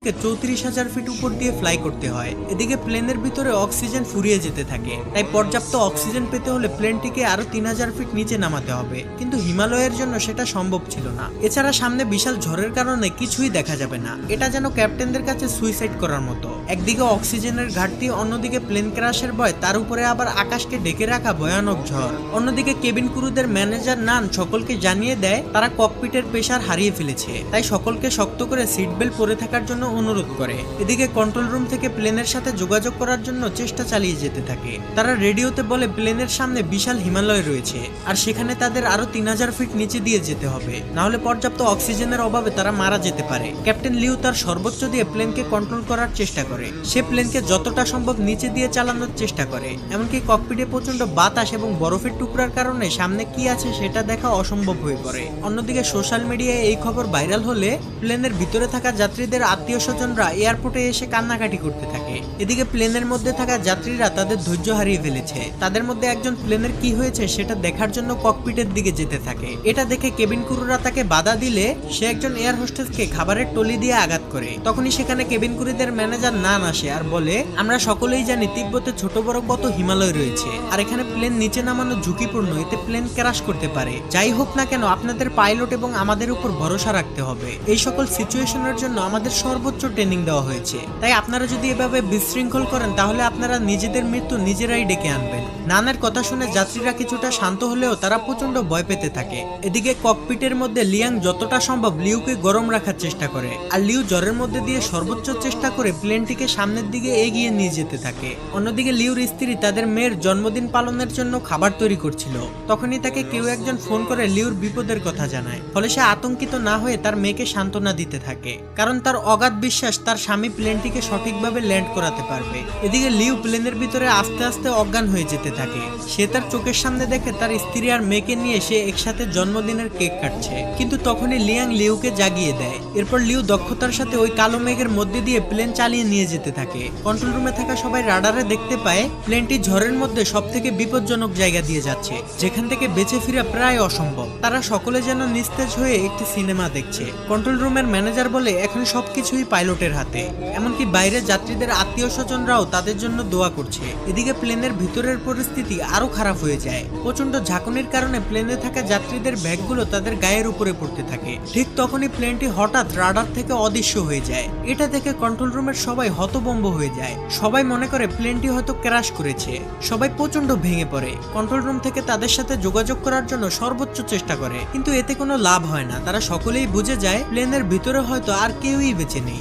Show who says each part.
Speaker 1: প্লেনটিকে 34,000 fit উপর দিয়ে fly করতে হয়। এদিকে প্লেনের ভিতরে অক্সিজেন ফুরিয়ে যেতে থাকে, তাই পর্যাপ্ত অক্সিজেন পেতে হলে প্লেনটিকে আরো 3,000 ফিট নিচে নামাতে হবে, কিন্তু হিমালয়ের জন্য সেটা সম্ভব ছিল না। এছাড়া সামনে বিশাল ঝড়ের কারণে কিছুই দেখা যাবে না। এটা যেন ক্যাপ্টেনদের কাছে সুইসাইড করার মতো। একদিকে অক্সিজেনের ঘাটতি, অন্যদিকে প্লেন ক্র্যাশের ভয়, তার উপরে আবার আকাশকে ডেকে রাখা ভয়ানক ঝড়। অন্যদিকে কেবিন ক্রুদের ম্যানেজার নান সকলকে জানিয়ে দেয় তারা ককপিটের প্রেসার হারিয়ে ফেলেছে, তাই সকলকে শক্ত করে সিট বেল্ট পরে থাকার জন্য অনুরোধ করে। এদিকে কন্ট্রোল রুম থেকে প্লেনের সাথে যোগাযোগ করার জন্য চেষ্টা চালিয়ে যেতে থাকে। তারা রেডিওতে বলে প্লেনের সামনে বিশাল হিমালয় রয়েছে, আর সেখানে তাদের আরো 3,000 ফিট নিচে দিয়ে যেতে হবে, না হলে পর্যাপ্ত অক্সিজেনের অভাবে তারা মারা যেতে পারে। ক্যাপ্টেন লিউ তার সর্বোচ্চ দিয়ে প্লেনকে কন্ট্রোল করার চেষ্টা করে। সে প্লেনকে যতটা সম্ভব নিচে দিয়ে চালানোর চেষ্টা করে, এমনকি ককপিটে প্রচন্ড বাতাস এবং বরফের টুকরার কারণে সামনে কি আছে সেটা দেখা অসম্ভব হয়ে পড়ে। অন্যদিকে সোশ্যাল মিডিয়ায় এই খবর ভাইরাল হলে প্লেনের ভিতরে থাকা যাত্রীদের আত্মীয় স্বজনরা এয়ারপোর্টে এসে কান্নাকাটি করতে থাকে। এদিকে প্লেনের মধ্যে থাকা যাত্রীরা তাদের ধৈর্য হারিয়ে ফেলেছে। তাদের মধ্যে একজন প্লেনের কি হয়েছে সেটা দেখার জন্য ককপিটের দিকে যেতে থাকে। এটা দেখে কেবিন ক্রুরা তাকে বাধা দিলে সে একজন এয়ার হোস্টেসকে খাবারের টলি দিয়ে আঘাত করে। তখনই সেখানে কেবিন ক্রুদের ম্যানেজার নান আসে আর বলে, আমরা সকলেই জানি তিব্বতে ছোট বড় কত হিমালয় রয়েছে, আর এখানে প্লেন নিচে নামানো ঝুঁকিপূর্ণ, এতে প্লেন ক্র্যাশ করতে পারে। যাই হোক না কেন আপনাদের পাইলট এবং আমাদের উপর ভরসা রাখতে হবে। এই সকল সিচুয়েশনের জন্য আমাদের সর্বোচ্চ ট্রেনিং দেওয়া হয়েছে, তাই আপনারা যদি এভাবে বিশৃঙ্খল করেন তাহলে আপনারা নিজেদের মৃত্যু নিজেরাই ডেকে আনবেন। নানের কথা শুনে যাত্রীরা কিছুটা শান্ত হলেও তারা প্রচন্ড ভয় পেতে থাকে। এদিকে ককপিটের মধ্যে লিয়াং যতটা সম্ভব লিউকে গরম রাখার চেষ্টা করে, আর লিউ জ্বরের মধ্যে দিয়ে সর্বোচ্চ চেষ্টা করে প্লেনটিকে সামনের দিকে এগিয়ে নিয়ে যেতে থাকে। অন্যদিকে লিউর স্ত্রী তাদের মেয়ের জন্মদিন পালনের জন্য খাবার তৈরি করছিল। তখনই তাকে কেউ একজন ফোন করে লিউর বিপদের কথা জানায়। ফলে সে আতঙ্কিত না হয়ে তার মেয়েকে সান্ত্বনা দিতে থাকে, কারণ তার অগাধ বিশ্বাস তার স্বামী প্লেনটিকে সঠিকভাবে ল্যান্ড করাতে পারবে। এদিকে লিউ প্লেনের ভিতরে আস্তে আস্তে অজ্ঞান হয়ে যেতে থাকে। সে তার চোখের সামনে দেখে তার স্ত্রী আর মেয়েকে নিয়ে সে একসাথে জন্মদিনের কেক কাটছে, কিন্তু তখনই লিয়াং লিউকে জাগিয়ে দেয়। এরপর লিউ দক্ষতার সাথে ওই কালো মেঘের মধ্যে দিয়ে প্লেন চালিয়ে নিয়ে যেতে থাকে। কন্ট্রোল রুমে থাকা সবাই রাডারে দেখতে পায় প্লেনটি ঝড়ের মধ্যে সব থেকে বিপজ্জনক জায়গা দিয়ে যাচ্ছে, যেখান থেকে বেঁচে ফেরা প্রায় অসম্ভব। তারা সকলে যেন নিস্তেজ হয়ে একটি সিনেমা দেখছে। কন্ট্রোল রুমের ম্যানেজার বলে এখন সবকিছুই পাইলটের হাতে, এমনকি বাইরে যাত্রীদের আত্মীয় স্বজনরাও তাদের জন্য দোয়া করছে। এদিকে প্লেনের ভিতরের পরিস্থিতি আরো খারাপ হয়ে যায়। প্রচন্ড ঝাঁকুনির কারণে প্লেনে থাকা যাত্রীদের ব্যাগগুলো তাদের গায়ের উপরে পড়তে থাকে। ঠিক তখনই প্লেনটি হঠাৎ রাডার থেকে অদৃশ্য হয়ে যায়। এটা দেখে কন্ট্রোল রুমের সবাই হতভম্ব হয়ে যায়। সবাই মনে করে প্লেনটি হয়তো ক্র্যাশ করেছে। সবাই প্রচন্ড ভেঙে পড়ে। কন্ট্রোল রুম থেকে তাদের সাথে যোগাযোগ করার জন্য সর্বোচ্চ চেষ্টা করে, কিন্তু এতে কোনো লাভ হয় না। তারা সকলেই বুঝে যায় প্লেনের ভিতরে হয়তো আর কেউই বেঁচে নেই।